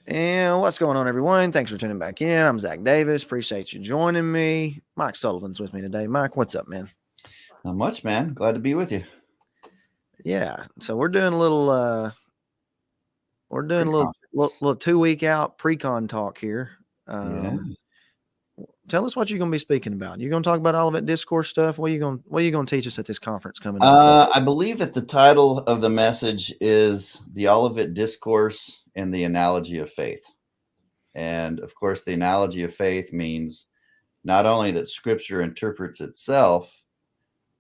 And what's going on, everyone? Thanks for tuning back in. I'm Zach Davis. Appreciate you joining me. Mike Sullivan's with me today. Mike, what's up, man? Not much, man. Glad to be with you. Yeah, so we're doing a little Pre-conference. little 2 week out pre-con talk here. Yeah. Tell us what you're going to be speaking about. You're going to talk about Event Discourse stuff. What are you going to teach us at this conference coming up? I believe that the title of the message is The Olivet Discourse and the Analogy of Faith. And of course, the analogy of faith means not only that Scripture interprets itself,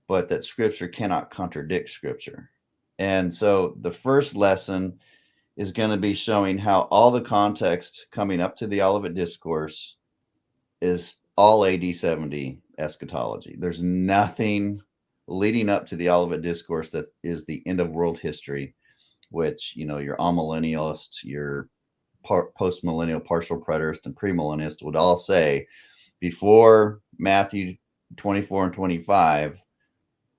but that Scripture cannot contradict Scripture. And so the first lesson is going to be showing how all the context coming up to the Olivet Discourse is all AD 70 eschatology. There's nothing leading up to the Olivet Discourse that is the end of world history, which, your amillennialists, your post-millennial partial preterist and premillennialist would all say before Matthew 24 and 25,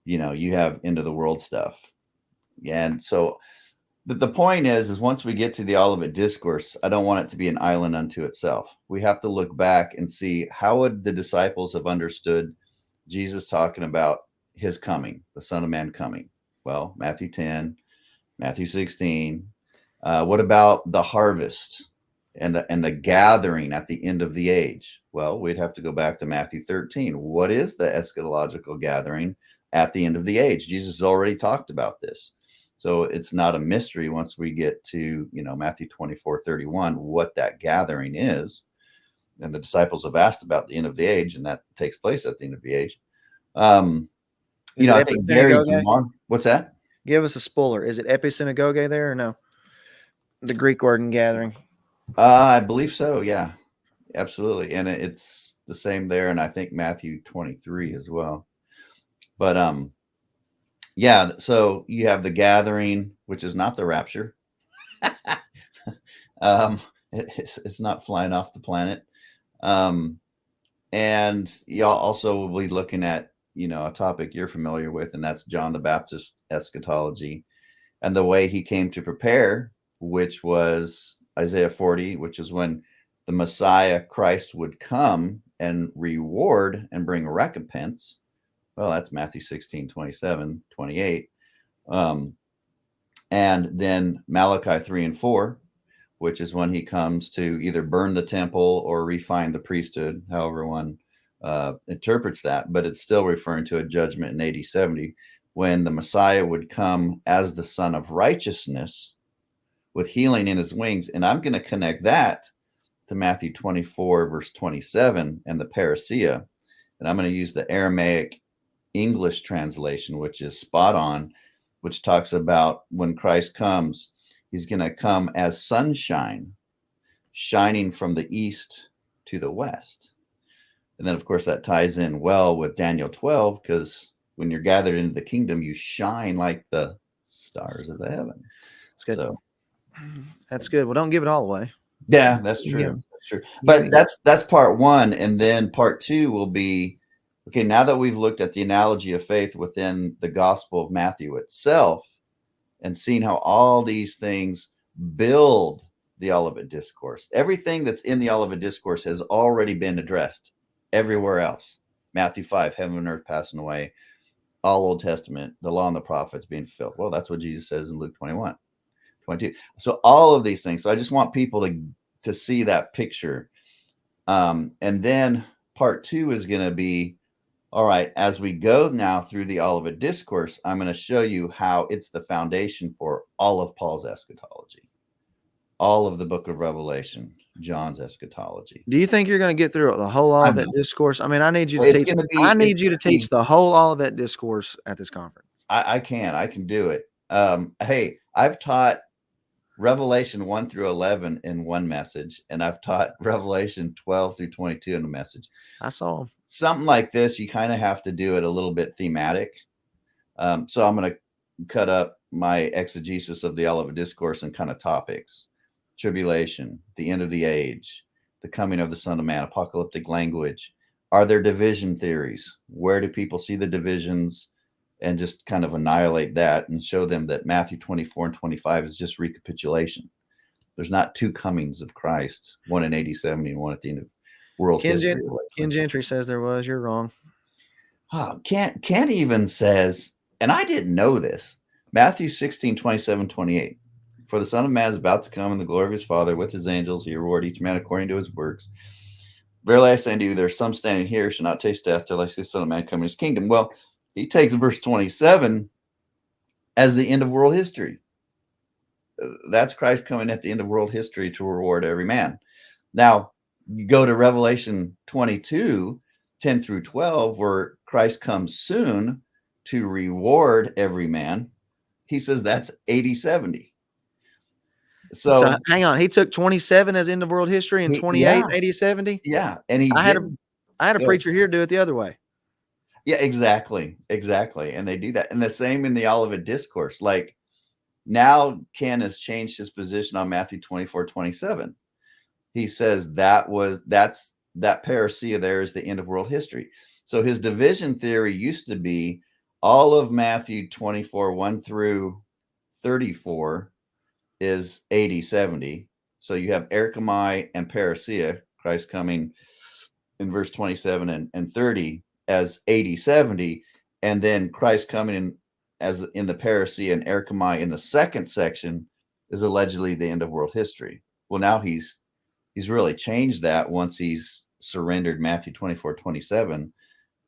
you have end of the world stuff. And so the point is once we get to the Olivet Discourse, I don't want it to be an island unto itself. We have to look back and see how would the disciples have understood Jesus talking about his coming, the Son of Man coming. Well, Matthew 10, Matthew 16. What about the harvest and the gathering at the end of the age? Well, we'd have to go back to Matthew 13. What is the eschatological gathering at the end of the age? Jesus has already talked about this. So it's not a mystery once we get to, Matthew 24:31, what that gathering is. And the disciples have asked about the end of the age, and that takes place at the end of the age. Is it I think Gary Episynagoge? Dumont, what's that? Give us a spoiler. Is it Episynagoge there or no? The Greek word in gathering. I believe so. Yeah, absolutely. And it's the same there. And I think Matthew 23 as well. But, yeah, so you have the gathering, which is not the rapture. It's not flying off the planet. And y'all also will be looking at, a topic you're familiar with, and that's John the Baptist eschatology and the way he came to prepare, which was Isaiah 40, which is when the Messiah Christ would come and reward and bring recompense. Well, that's Matthew 16, 27, 28. And then Malachi 3 and 4, which is when he comes to either burn the temple or refine the priesthood, however one interprets that. But it's still referring to a judgment in AD 70 when the Messiah would come as the Son of Righteousness with healing in his wings. And I'm going to connect that to Matthew 24, verse 27 and the parousia. And I'm going to use the Aramaic English translation, which is spot on, which talks about when Christ comes, he's going to come as sunshine, shining from the east to the west. And then, of course, that ties in well with Daniel 12, because when you're gathered into the kingdom, you shine like the stars of the heaven. That's good. So, That's good. Well, don't give it all away. yeah, that's Yeah. true. That's true. But that's part one. And then part two will be, okay, now that we've looked at the analogy of faith within the Gospel of Matthew itself and seen how all these things build the Olivet Discourse, everything that's in the Olivet Discourse has already been addressed everywhere else. Matthew 5, heaven and earth passing away, all Old Testament, the law and the prophets being fulfilled. Well, that's what Jesus says in Luke 21, 22. So all of these things. So I just want people to see that picture. And then part two is going to be, all right, as we go now through the Olivet Discourse, I'm going to show you how it's the foundation for all of Paul's eschatology, all of the book of Revelation, John's eschatology. Do you think you're going to get through the whole Olivet Discourse? I mean, I need you to teach. I need you to teach the whole Olivet Discourse at this conference. I can do it. Hey, I've taught Revelation 1 through 11 in one message, and I've taught Revelation 12 through 22 in a message. I saw something like this. You kind of have to do it a little bit thematic. So I'm going to cut up my exegesis of the Olivet Discourse and kind of topics: tribulation, the end of the age, the coming of the Son of Man, apocalyptic language. Are there division theories? Where do people see the divisions? And just kind of annihilate that and show them that Matthew 24 and 25 is just recapitulation. There's not two comings of Christ, one in AD 70 and one at the end of world history. Ken Gentry says there was. You're wrong. Oh, Kant even says, and I didn't know this, Matthew 16, 27, 28. For the Son of Man is about to come in the glory of his Father with his angels. He reward each man according to his works. Verily I say unto you, there are some standing here who shall not taste death till they see the Son of Man come in his kingdom. Well, he takes verse 27 as the end of world history. That's Christ coming at the end of world history to reward every man. Now, you go to Revelation 22, 10 through 12, where Christ comes soon to reward every man. He says that's AD 70. So hang on. He took 27 as end of world history and 28 AD 70? Yeah. And I had a preacher here do it the other way. Yeah, exactly. And they do that. And the same in the Olivet Discourse. Like, now Ken has changed his position on Matthew 24, 27. He says that parousia there is the end of world history. So his division theory used to be all of Matthew 24, 1 through 34 is AD 70. So you have erchomai and parousia, Christ coming in verse 27 and 30 as AD 70, and then Christ coming in as in the parousia and erchomai in the second section is allegedly the end of world history. Well, now he's really changed that once he's surrendered Matthew 24, 27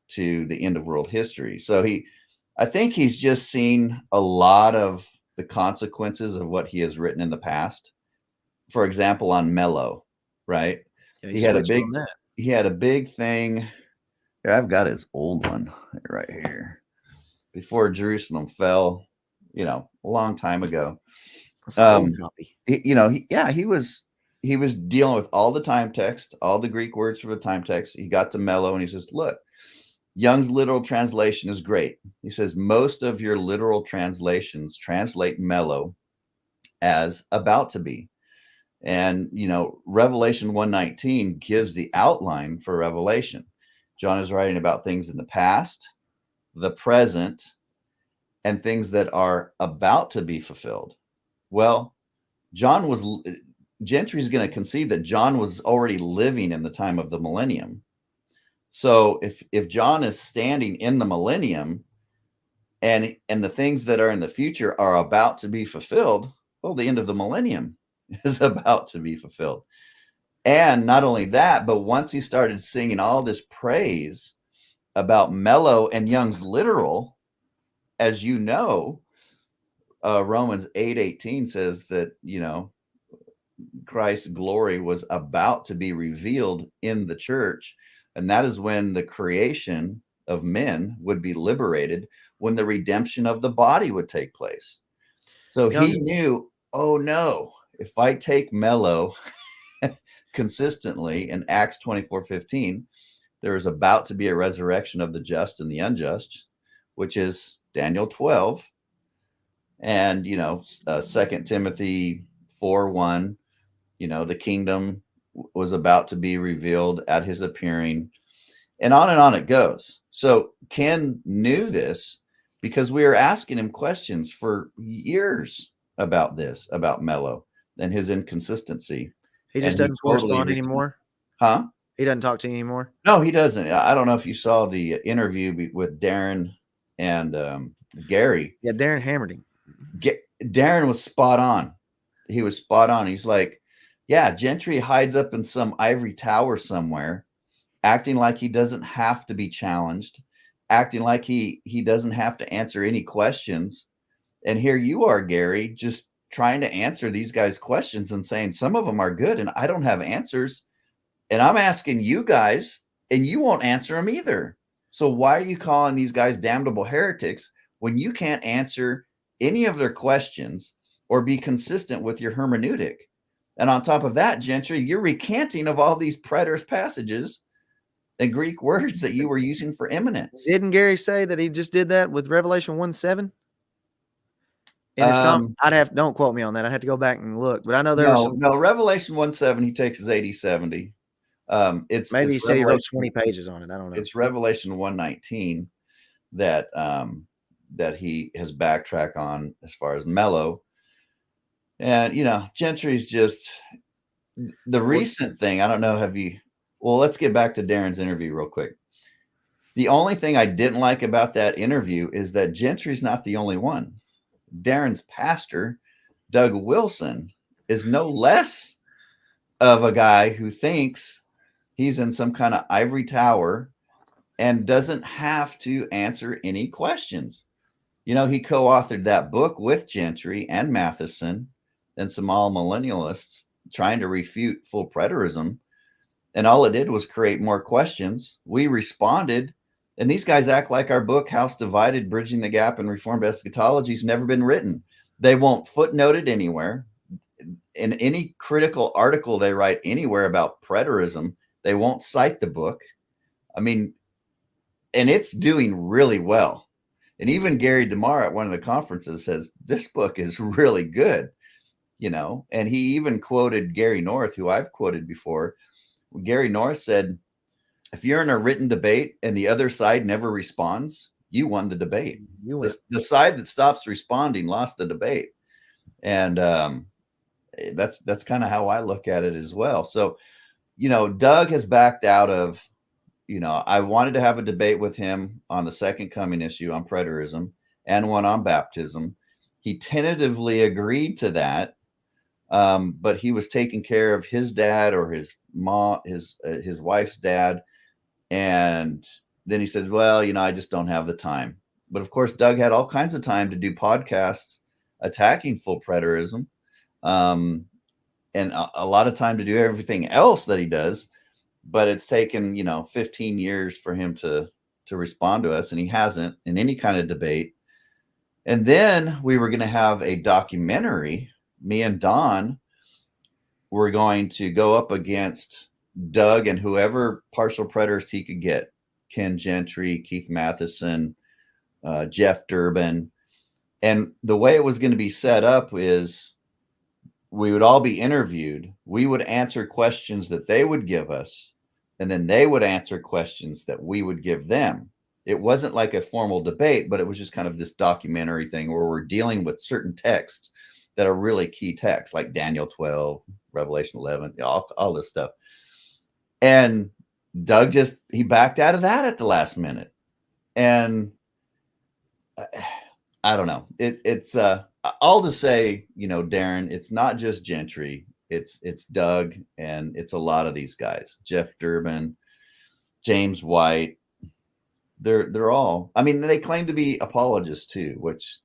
to the end of world history. So I think he's just seen a lot of the consequences of what he has written in the past. For example, on Mello, right? Yeah, he had a big thing. Here, I've got his old one right here. Before Jerusalem fell, a long time ago. That's an old copy. He was dealing with all the time text, all the Greek words for the time text. He got to Mello and he says, look, Young's literal translation is great. He says, most of your literal translations translate Mello as about to be. And, Revelation 1:19 gives the outline for Revelation. John is writing about things in the past, the present, and things that are about to be fulfilled. Well, Gentry is going to concede that John was already living in the time of the millennium. So if John is standing in the millennium and the things that are in the future are about to be fulfilled, well, the end of the millennium is about to be fulfilled. And not only that, but once he started singing all this praise about Mello and Young's literal, as you know, Romans 8:18 says that, Christ's glory was about to be revealed in the church. And that is when the creation of men would be liberated, when the redemption of the body would take place. So he knew, oh no, if I take Mello consistently in Acts 24:15, there is about to be a resurrection of the just and the unjust, which is Daniel 12. And, 2 Timothy 4:1, the kingdom was about to be revealed at his appearing, and on it goes. So Ken knew this because we were asking him questions for years about this, about Mello and his inconsistency. He just doesn't correspond anymore? Huh? He doesn't talk to you anymore? No, he doesn't. I don't know if you saw the interview with Darren and Gary. Yeah, Darren hammered him. Darren was spot on. He was spot on. He's like, yeah, Gentry hides up in some ivory tower somewhere, acting like he doesn't have to be challenged, acting like he doesn't have to answer any questions. And here you are, Gary, just trying to answer these guys' questions and saying some of them are good and I don't have answers. And I'm asking you guys and you won't answer them either. So why are you calling these guys damnable heretics when you can't answer any of their questions or be consistent with your hermeneutic? And on top of that, Gentry, you're recanting of all these preterist passages and Greek words that you were using for eminence. Didn't Gary say that he just did that with Revelation 1:7? In his don't quote me on that. I had to go back and look, but I know there was some. No, Revelation 1:7, he takes his AD 70. Maybe he said he wrote 20 pages on it. I don't know. It's Revelation 1:19 that he has backtracked on as far as Mello. And, Gentry's just the recent thing. I don't know. Well, let's get back to Darren's interview real quick. The only thing I didn't like about that interview is that Gentry's not the only one. Darren's pastor, Doug Wilson, is no less of a guy who thinks he's in some kind of ivory tower and doesn't have to answer any questions. He co-authored that book with Gentry and Matheson and some all-millennialists trying to refute full preterism. And all it did was create more questions. We responded. And these guys act like our book, House Divided, Bridging the Gap in Reformed Eschatology, has never been written. They won't footnote it anywhere. In any critical article they write anywhere about preterism, they won't cite the book. I mean, and it's doing really well. And even Gary DeMar at one of the conferences says, this book is really good, and he even quoted Gary North, who I've quoted before. Gary North said, if you're in a written debate and the other side never responds, you won the debate. The side that stops responding lost the debate. And that's kind of how I look at it as well. So, Doug has backed out of, I wanted to have a debate with him on the second coming issue on preterism and one on baptism. He tentatively agreed to that. But he was taking care of his dad or his mom, his wife's dad. And then he said, well, I just don't have the time. But of course, Doug had all kinds of time to do podcasts attacking full preterism, and a lot of time to do everything else that he does. But it's taken, 15 years for him to respond to us. And he hasn't in any kind of debate. And then we were going to have a documentary. Me and Don were going to go up against Doug and whoever partial preterist he could get. Ken Gentry, Keith Matheson, Jeff Durbin. And the way it was going to be set up is we would all be interviewed. We would answer questions that they would give us, and then they would answer questions that we would give them. It wasn't like a formal debate, but it was just kind of this documentary thing where we're dealing with certain texts that are really key texts, like Daniel 12, Revelation 11, all this stuff. And Doug he backed out of that at the last minute. And I don't know. It's I'll just say, Darren, it's not just Gentry. It's Doug, and it's a lot of these guys. Jeff Durbin, James White. They're all, I mean, they claim to be apologists too, which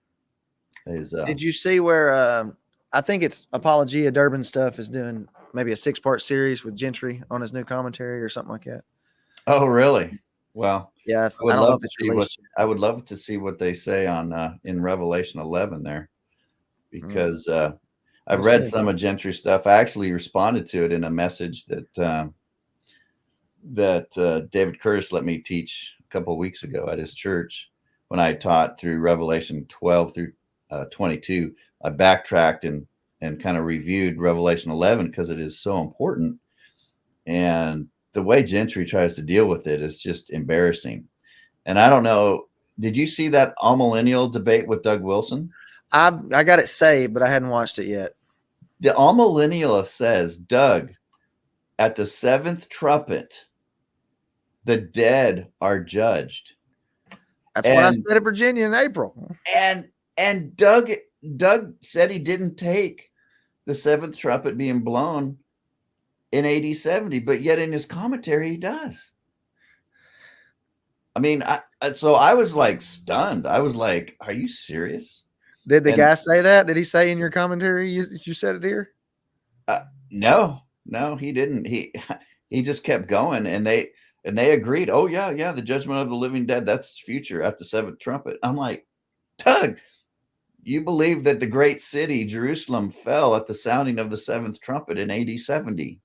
is did you see where I think it's Apologia Durbin stuff is doing maybe a 6-part series with Gentry on his new commentary or something like that? Oh, really? Well, yeah, I would love to see what they say on in Revelation 11 there, because I've read some of Gentry stuff. I actually responded to it in a message that David Curtis let me teach a couple of weeks ago at his church when I taught through Revelation 12 through 22. I backtracked and kind of reviewed Revelation 11 because it is so important. And the way Gentry tries to deal with it is just embarrassing. And I don't know, did you see that all-millennial debate with Doug Wilson? I got it saved, but I hadn't watched it yet. The all-millennialist says, Doug, at the 7th trumpet, the dead are judged. That's what I said in Virginia in April. And Doug said he didn't take the 7th trumpet being blown in AD 70, but yet in his commentary he does. I mean, so I was like stunned. I was like, "Are you serious?" Did the guy say that? Did he say in your commentary you said it here? No, he didn't. He just kept going, and they agreed. Oh yeah, the judgment of the living dead, that's future at the 7th trumpet. I'm like, Doug, you believe that the great city Jerusalem fell at the sounding of the 7th trumpet in AD 70.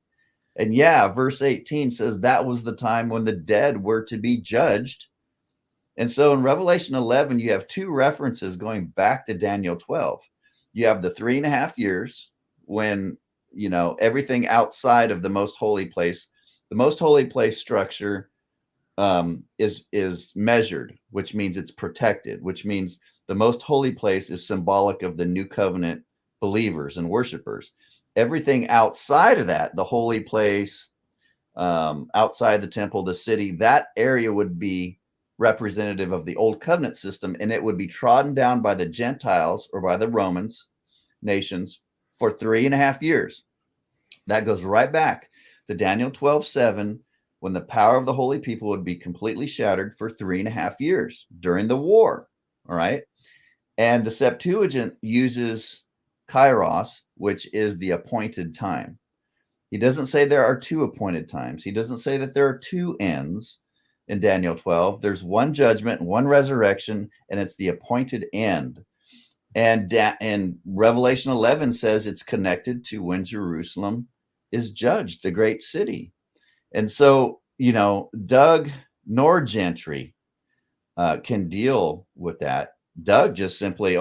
And yeah, verse 18 says that was the time when the dead were to be judged. And so in Revelation 11, you have 2 references going back to Daniel 12. You have the 3.5 years when, everything outside of the most holy place structure is measured, which means it's protected, which means the most holy place is symbolic of the new covenant believers and worshipers. Everything outside of that, the holy place, outside the temple, the city, that area would be representative of the old covenant system, and it would be trodden down by the Gentiles or by the Romans nations for 3.5 years. That goes right back to Daniel 12:7, when the power of the holy people would be completely shattered for 3.5 years during the war. All right. And the Septuagint uses kairos, which is the appointed time. He doesn't say there are two appointed times. He doesn't say that there are two ends in Daniel 12. There's one judgment, one resurrection, and it's the appointed end. And Revelation 11 says it's connected to when Jerusalem is judged, the great city. And so, Doug nor Gentry can deal with that. Doug just simply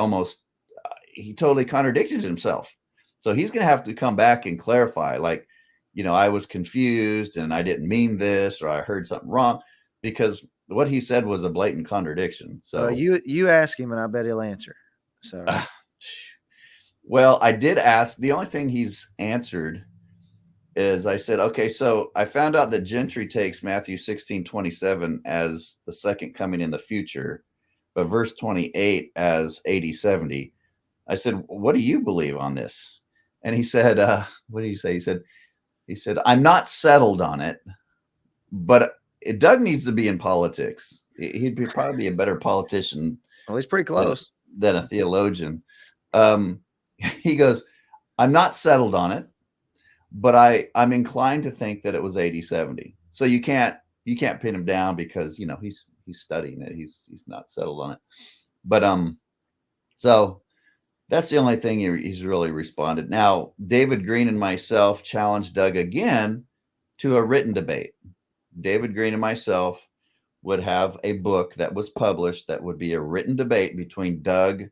he totally contradicted himself. So he's going to have to come back and clarify, like, I was confused and I didn't mean this, or I heard something wrong, because what he said was a blatant contradiction. So you ask him and I bet he'll answer. So, well, I did ask. The only thing he's answered is I said, okay, so I found out that Gentry takes Matthew 16:27 as the second coming in the future, but verse 28 as 80-70. I said, what do you believe on this? And he said, what did he say? He said, I'm not settled on it, but Doug needs to be in politics. He'd probably be a better politician. Well, he's pretty close. Than a theologian. He goes, I'm not settled on it, but I'm inclined to think that it was 80-70. So you can't pin him down because he's studying it. He's not settled on it. But so that's the only thing he's really responded. Now, David Green and myself challenged Doug again to a written debate. David Green and myself would have a book that was published that would be a written debate between Doug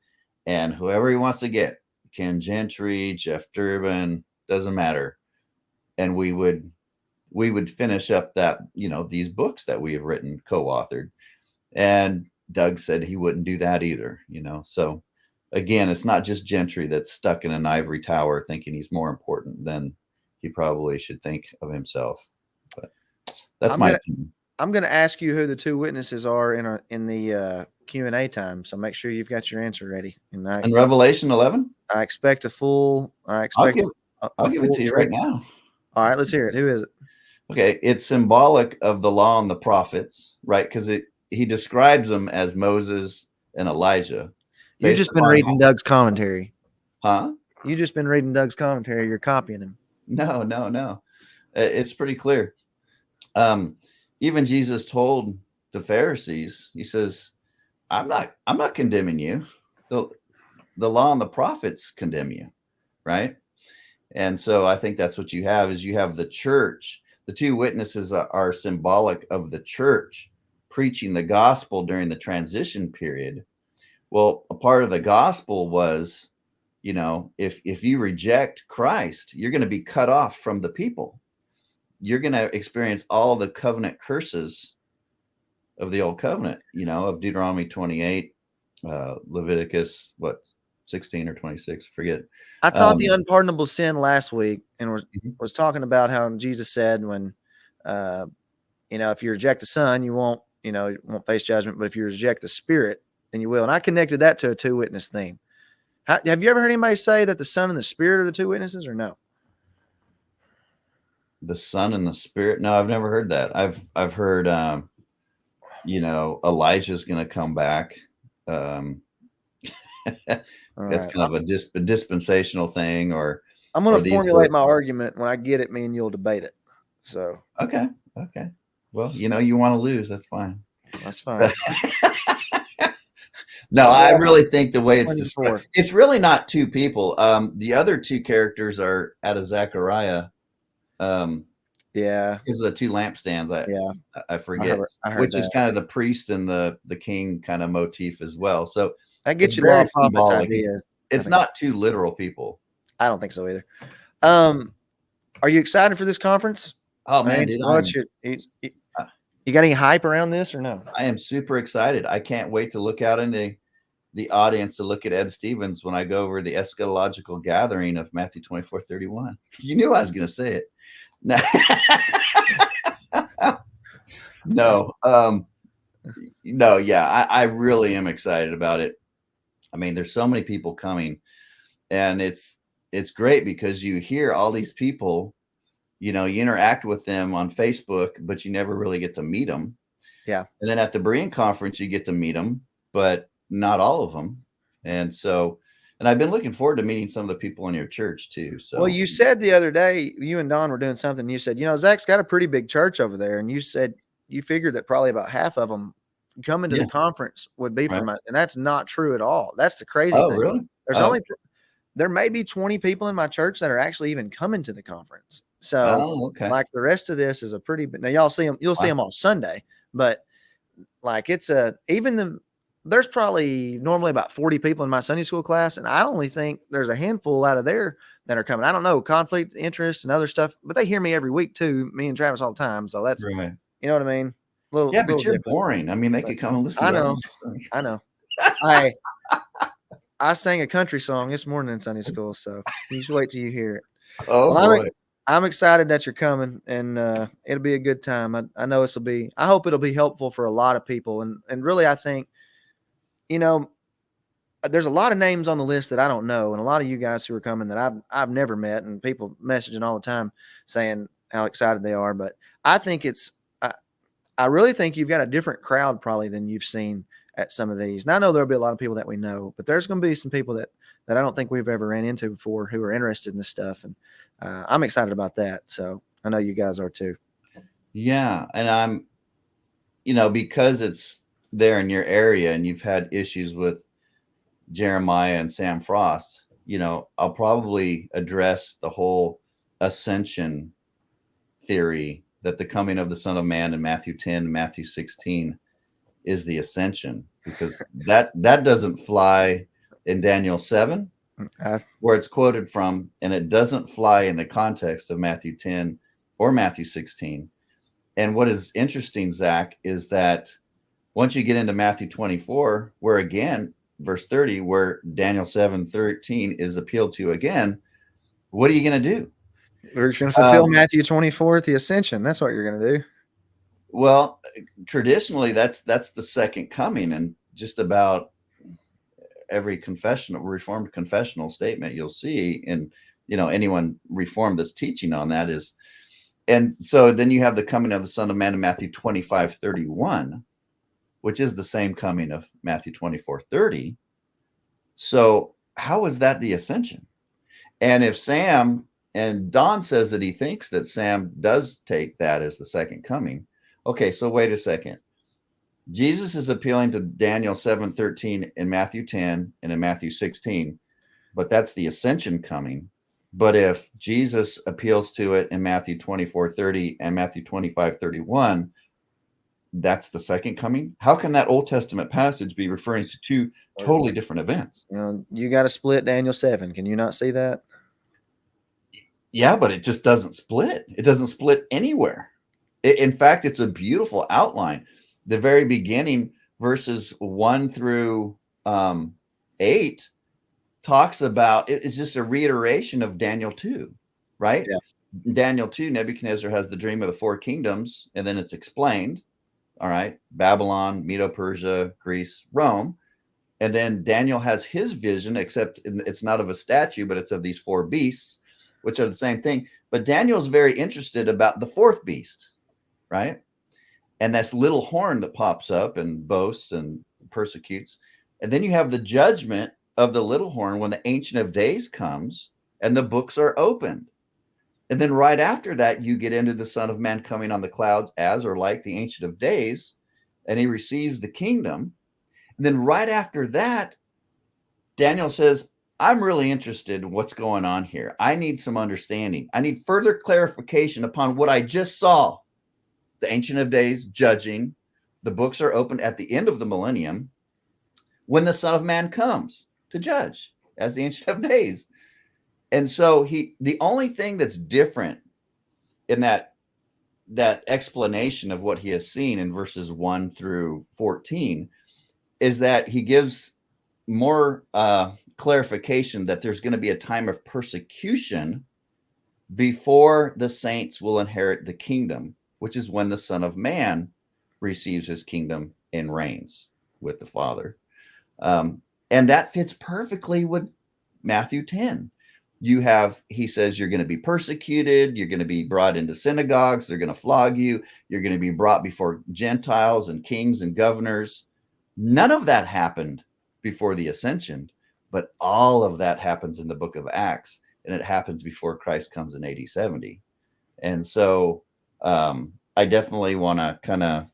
and whoever he wants to get. Ken Gentry, Jeff Durbin, doesn't matter. And we would finish up that, these books that we have written, co-authored. And Doug said he wouldn't do that either, So again, it's not just Gentry that's stuck in an ivory tower thinking he's more important than he probably should think of himself. But that's my opinion. I'm going to ask you who the two witnesses are in the Q&A time. So make sure you've got your answer ready. In Revelation 11? I expect I'll give it to you right now. All right, let's hear it. Who is it? Okay, it's symbolic of the law and the prophets, right? Because he describes them as Moses and Elijah. You've just been reading Doug's commentary. Huh? You've just been reading Doug's commentary. You're copying him. No. It's pretty clear. Even Jesus told the Pharisees, he says, I'm not condemning you. The law and the prophets condemn you, right? And so I think that's what you have the church. The two witnesses are symbolic of the church preaching the gospel during the transition period. Well, a part of the gospel was, if you reject Christ, you're going to be cut off from the people. You're going to experience all the covenant curses of the old covenant, of Deuteronomy 28, Leviticus, 16 or 26, forget. I taught the unpardonable sin last week and was talking about how Jesus said when, if you reject the Son, you won't face judgment, but if you reject the Spirit, then you will. And I connected that to a two witness theme. Have you ever heard anybody say that the Son and the Spirit are the two witnesses, or no? The Son and the Spirit? No, I've never heard that. I've heard, Elijah's going to come back. That's kind of a dispensational thing, or I'm going to formulate my argument. When I get it, me and you'll debate it. So okay. Well, you want to lose. That's fine. That's fine. No, I really think the way it's described, it's really not two people. The other two characters are out of Zechariah. Yeah, because of the two lampstands. I forget, I heard which that. is kind of the priest and the king kind of motif as well. So that gets you very symbolic. It's not two literal people. I don't think so either. Are you excited for this conference? Oh man, dude, you got any hype around this or no? I am super excited. I can't wait to look out in the audience to look at Ed Stevens when I go over the eschatological gathering of Matthew 24:31. You knew I was going to say it. No, no, yeah, I really am excited about it. I mean, there's so many people coming, and it's great because you hear all these people, you interact with them on Facebook, but you never really get to meet them. Yeah. And then at the Berean conference, you get to meet them, but not all of them. And so, and I've been looking forward to meeting some of the people in your church too. So, well, you said the other day, you and Don were doing something. You said, Zach's got a pretty big church over there. And you said you figured that probably about half of them coming to the conference would be from it. And that's not true at all. That's the crazy thing. Really? There may be 20 people in my church that are actually even coming to the conference. So like the rest of this is a pretty, now you'll see them on Sunday, but like there's probably normally about 40 people in my Sunday school class. And I only think there's a handful out of there that are coming. I don't know, conflict, interest and other stuff, but they hear me every week too, me and Travis all the time. So that's, you know what I mean? But you're different. Boring. I mean, they could come and listen. I know. I sang a country song this morning in Sunday school, so you just wait till you hear it. Boy. I'm excited that you're coming, and it'll be a good time. I know I hope it'll be helpful for a lot of people. And really, I think, there's a lot of names on the list that I don't know, and a lot of you guys who are coming that I've never met, and people messaging all the time saying how excited they are. But I think I really think you've got a different crowd probably than you've seen at some of these. Now I know there'll be a lot of people that we know, but there's going to be some people that I don't think we've ever ran into before who are interested in this stuff. And I'm excited about that. So I know you guys are too. Yeah. And I'm, because it's there in your area and you've had issues with Jeremiah and Sam Frost, I'll probably address the whole ascension theory that the coming of the Son of Man in Matthew 10, Matthew 16 is the ascension, because that doesn't fly in Daniel 7, where it's quoted from, and it doesn't fly in the context of Matthew 10 or Matthew 16. And what is interesting, Zach, is that once you get into Matthew 24, where again, verse 30, where Daniel 7:13 is appealed to again, what are you going to do? We're going to fulfill Matthew 24 at the ascension. That's what you're going to do. Well, traditionally, that's the second coming, and just about every Reformed confessional statement you'll see, and anyone Reformed that's teaching on that is, and so then you have the coming of the Son of Man in Matthew 25:31, which is the same coming of Matthew 24:30. So how is that the ascension? And if Sam and Don says that he thinks that Sam does take that as the second coming. Okay, so wait a second. Jesus is appealing to Daniel 7:13 in Matthew 10 and in Matthew 16, but that's the ascension coming. But if Jesus appeals to it in Matthew 24:30 and Matthew 25:31, that's the second coming. How can that Old Testament passage be referring to two totally different events? You got to split Daniel 7. Can you not see that? Yeah, but it just doesn't split. It doesn't split anywhere. In fact, it's a beautiful outline. The very beginning, verses 1 through 8, talks about, it's just a reiteration of Daniel 2, right? Yeah. Daniel 2, Nebuchadnezzar has the dream of the 4 kingdoms, and then it's explained. All right, Babylon, Medo-Persia, Greece, Rome. And then Daniel has his vision, except it's not of a statue, but it's of these 4 beasts, which are the same thing. But Daniel's very interested about the 4th beast, right? And that's little horn that pops up and boasts and persecutes. And then you have the judgment of the little horn when the Ancient of Days comes and the books are opened. And then right after that, you get into the Son of Man coming on the clouds as or like the Ancient of Days, and he receives the kingdom. And then right after that, Daniel says, I'm really interested in what's going on here. I need some understanding. I need further clarification upon what I just saw. The Ancient of Days judging. The books are opened at the end of the millennium when the Son of Man comes to judge as the Ancient of Days. And so the only thing that's different in that explanation of what he has seen in verses 1 through 14 is that he gives more clarification that there's going to be a time of persecution before the saints will inherit the kingdom, which is when the Son of Man receives his kingdom and reigns with the Father. And that fits perfectly with Matthew 10. He says, you're going to be persecuted. You're going to be brought into synagogues. They're going to flog you. You're going to be brought before Gentiles and kings and governors. None of that happened before the ascension, but all of that happens in the book of Acts, and it happens before Christ comes in AD 70. And so I definitely want to kind of,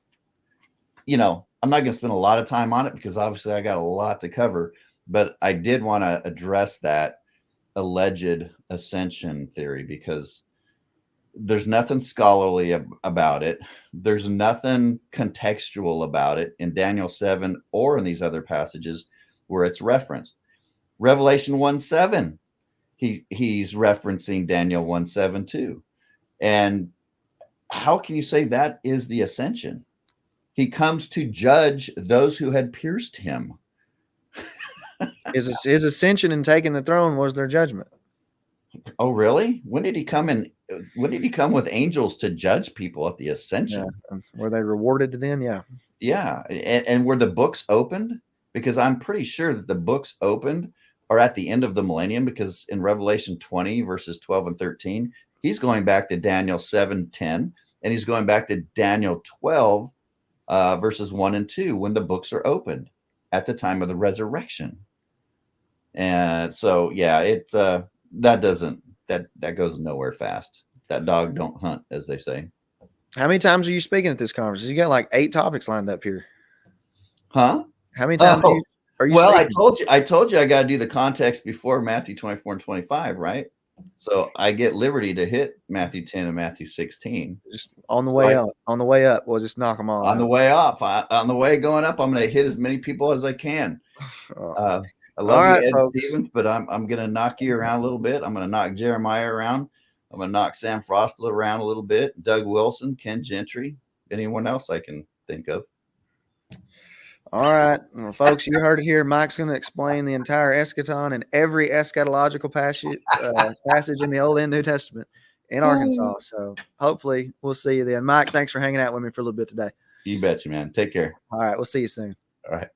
I'm not going to spend a lot of time on it because obviously I got a lot to cover, but I did want to address that alleged ascension theory because there's nothing scholarly about it. There's nothing contextual about it in Daniel 7 or in these other passages where it's referenced. Revelation 1:7, he's referencing Daniel 1:7 too. And how can you say that is the ascension? He comes to judge those who had pierced him. His ascension and taking the throne was their judgment. Oh, really? When did he come with angels to judge people at the ascension? Yeah. Were they rewarded then? Yeah. Yeah. And were the books opened? Because I'm pretty sure that the books opened are at the end of the millennium, because in Revelation 20 verses 12 and 13, he's going back to Daniel 7:10, and he's going back to Daniel 12 verses 1 and 2 when the books are opened at the time of the resurrection. And so, yeah, that goes nowhere fast. That dog don't hunt, as they say. How many times are you speaking at this conference? You got like 8 topics lined up here. Huh? How many times are you well, speaking? I told you I got to do the context before Matthew 24 and 25, right? So I get liberty to hit Matthew 10 and Matthew 16. Just on the way up. On the way up, we'll just knock them all on out. the way up. On the way going up, I'm going to hit as many people as I can. I love you, Ed folks. Stevens, but I'm going to knock you around a little bit. I'm going to knock Jeremiah around. I'm going to knock Sam Frostel around a little bit. Doug Wilson, Ken Gentry, anyone else I can think of. All right, well, folks, you heard it here. Mike's going to explain the entire eschaton and every eschatological passage in the Old and New Testament in Arkansas. So hopefully we'll see you then. Mike, thanks for hanging out with me for a little bit today. You betcha, man. Take care. All right, we'll see you soon. All right.